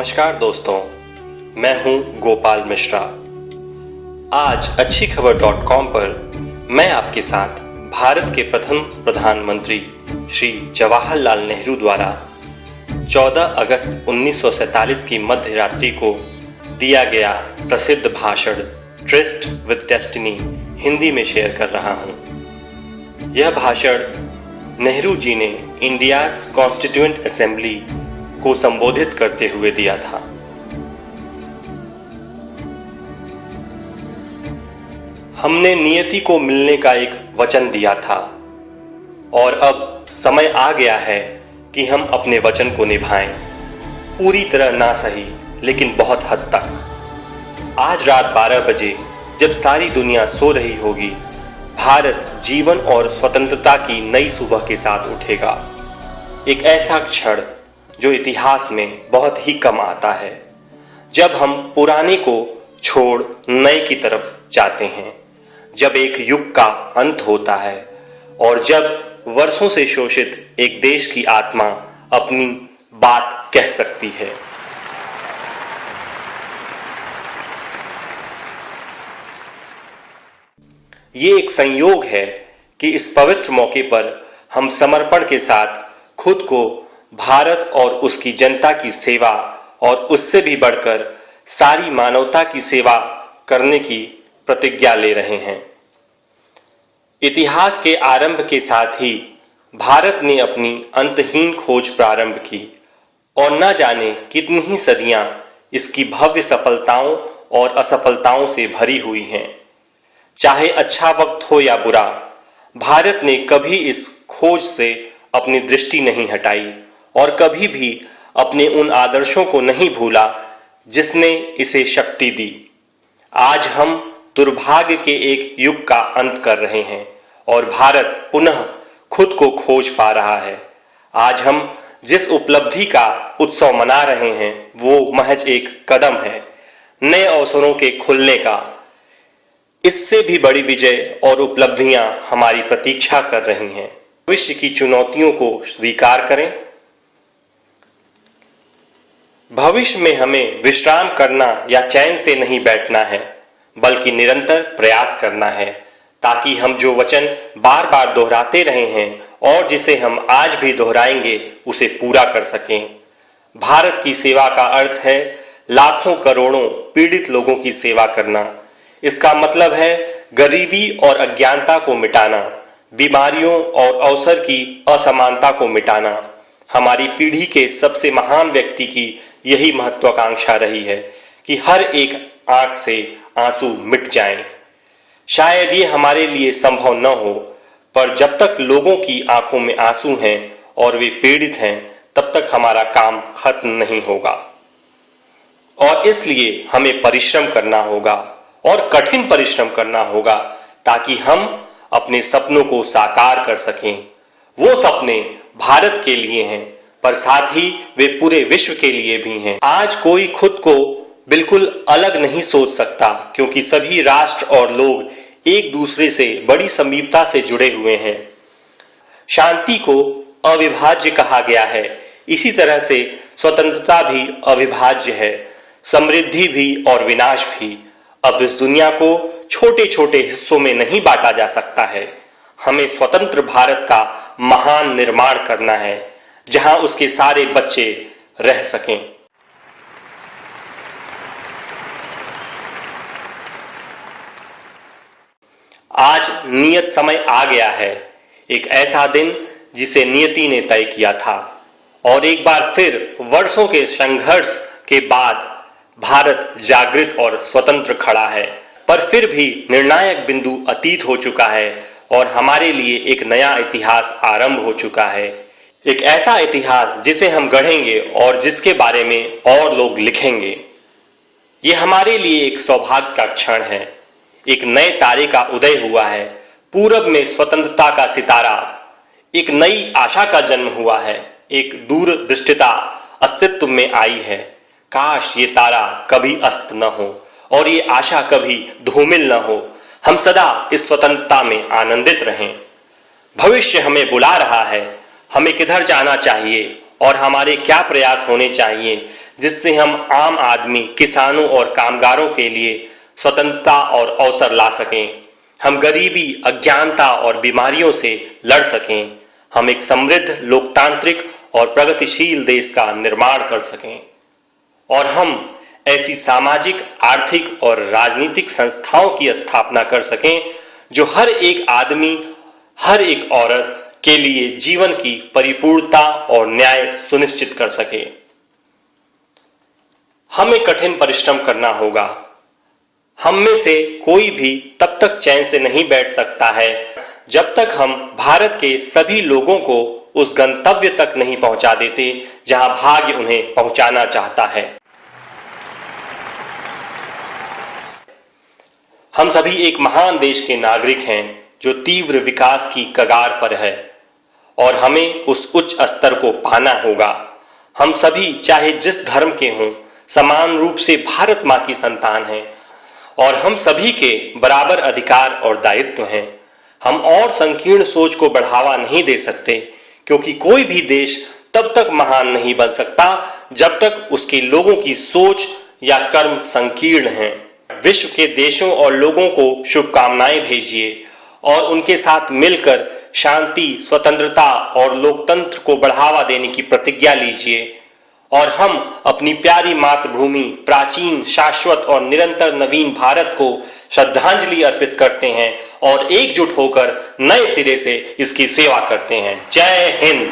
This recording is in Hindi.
नमस्कार दोस्तों, मैं हूं गोपाल मिश्रा। आज अच्छी खबर.com पर मैं आपके साथ भारत के प्रथम प्रधानमंत्री श्री जवाहरलाल नेहरू द्वारा 14 अगस्त 1947 की मध्य रात्रि को दिया गया प्रसिद्ध भाषण ट्रिस्ट विद डेस्टिनी हिंदी में शेयर कर रहा हूं। यह भाषण नेहरू जी ने इंडियाज कॉन्स्टिट्यूएंट असेंबली को संबोधित करते हुए दिया था। हमने नियति को मिलने का एक वचन दिया था और अब समय आ गया है कि हम अपने वचन को निभाएं। पूरी तरह ना सही, लेकिन बहुत हद तक। आज रात 12 बजे जब सारी दुनिया सो रही होगी, भारत जीवन और स्वतंत्रता की नई सुबह के साथ उठेगा। एक ऐसा क्षण जो इतिहास में बहुत ही कम आता है, जब हम पुराने को छोड़ नए की तरफ जाते हैं, जब एक युग का अंत होता है और जब वर्षों से शोषित एक देश की आत्मा अपनी बात कह सकती है। ये एक संयोग है कि इस पवित्र मौके पर हम समर्पण के साथ खुद को भारत और उसकी जनता की सेवा और उससे भी बढ़कर सारी मानवता की सेवा करने की प्रतिज्ञा ले रहे हैं। इतिहास के आरंभ के साथ ही भारत ने अपनी अंतहीन खोज प्रारंभ की और न जाने कितनी ही सदियां इसकी भव्य सफलताओं और असफलताओं से भरी हुई हैं। चाहे अच्छा वक्त हो या बुरा, भारत ने कभी इस खोज से अपनी दृष्टि नहीं हटाई और कभी भी अपने उन आदर्शों को नहीं भूला जिसने इसे शक्ति दी। आज हम दुर्भाग्य के एक युग का अंत कर रहे हैं और भारत पुनः खुद को खोज पा रहा है। आज हम जिस उपलब्धि का उत्सव मना रहे हैं वो महज एक कदम है नए अवसरों के खुलने का। इससे भी बड़ी विजय और उपलब्धियां हमारी प्रतीक्षा कर रही हैं। भविष्य की चुनौतियों को स्वीकार करें। भविष्य में हमें विश्राम करना या चैन से नहीं बैठना है, बल्कि निरंतर प्रयास करना है, ताकि हम जो वचन बार बार दोहराते रहे हैं और जिसे हम आज भी दोहराएंगे उसे पूरा कर सकें। भारत की सेवा का अर्थ है लाखों करोड़ों पीड़ित लोगों की सेवा करना। इसका मतलब है गरीबी और अज्ञानता को मिटाना, बीमारियों और अवसर की असमानता को मिटाना। हमारी पीढ़ी के सबसे महान व्यक्ति की यही महत्वाकांक्षा रही है कि हर एक आंख से आंसू मिट जाएं। शायद ये हमारे लिए संभव न हो, पर जब तक लोगों की आंखों में आंसू हैं और वे पीड़ित हैं, तब तक हमारा काम खत्म नहीं होगा। और इसलिए हमें परिश्रम करना होगा और कठिन परिश्रम करना होगा, ताकि हम अपने सपनों को साकार कर सकें। वो सपने भारत के लिए हैं, पर साथ ही वे पूरे विश्व के लिए भी हैं। आज कोई खुद को बिल्कुल अलग नहीं सोच सकता, क्योंकि सभी राष्ट्र और लोग एक दूसरे से बड़ी समीपता से जुड़े हुए हैं। शांति को अविभाज्य कहा गया है, इसी तरह से स्वतंत्रता भी अविभाज्य है, समृद्धि भी और विनाश भी। अब इस दुनिया को छोटे छोटे हिस्सों में नहीं बांटा जा सकता है। हमें स्वतंत्र भारत का महान निर्माण करना है, जहां उसके सारे बच्चे रह सकें। आज नियत समय आ गया है, एक ऐसा दिन जिसे नियति ने तय किया था, और एक बार फिर वर्षों के संघर्ष के बाद भारत जागृत और स्वतंत्र खड़ा है। पर फिर भी निर्णायक बिंदु अतीत हो चुका है और हमारे लिए एक नया इतिहास आरंभ हो चुका है। एक ऐसा इतिहास जिसे हम गढ़ेंगे और जिसके बारे में और लोग लिखेंगे। ये हमारे लिए एक सौभाग्य का क्षण है। एक नए तारे का उदय हुआ है। पूरब में स्वतंत्रता का सितारा, एक नई आशा का जन्म हुआ है। एक दूरदृष्टिता अस्तित्व में आई है। काश ये तारा कभी अस्त न हो और ये आशा कभी धूमिल न हो। हम सदा इस स्वतंत्रता में आनंदित रहें। भविष्य हमें बुला रहा है। हमें किधर जाना चाहिए और हमारे क्या प्रयास होने चाहिए, जिससे हम आम आदमी, किसानों और कामगारों के लिए स्वतंत्रता और अवसर ला सकें। हम गरीबी, अज्ञानता और बीमारियों से लड़ सकें। हम एक समृद्ध, लोकतांत्रिक और प्रगतिशील देश का निर्माण कर सकें और हम ऐसी सामाजिक, आर्थिक और राजनीतिक संस्थाओं की स्थापना कर सकें जो हर एक आदमी, हर एक औरत के लिए जीवन की परिपूर्णता और न्याय सुनिश्चित कर सके। हमें कठिन परिश्रम करना होगा। हम में से कोई भी तब तक चैन से नहीं बैठ सकता है जब तक हम भारत के सभी लोगों को उस गंतव्य तक नहीं पहुंचा देते जहां भाग्य उन्हें पहुंचाना चाहता है। हम सभी एक महान देश के नागरिक हैं जो तीव्र विकास की कगार पर है और हमें उस उच्च स्तर को पाना होगा। हम सभी चाहे जिस धर्म के हों, समान रूप से भारत मां की संतान हैं और हम सभी के बराबर अधिकार और दायित्व हैं। हम और संकीर्ण सोच को बढ़ावा नहीं दे सकते, क्योंकि कोई भी देश तब तक महान नहीं बन सकता जब तक उसके लोगों की सोच या कर्म संकीर्ण हैं। विश्व के देशों और लोगों को शुभकामनाएं भेजिए और उनके साथ मिलकर शांति, स्वतंत्रता और लोकतंत्र को बढ़ावा देने की प्रतिज्ञा लीजिए और हम अपनी प्यारी मातृभूमि, प्राचीन, शाश्वत और निरंतर नवीन भारत को श्रद्धांजलि अर्पित करते हैं और एकजुट होकर नए सिरे से इसकी सेवा करते हैं। जय हिंद।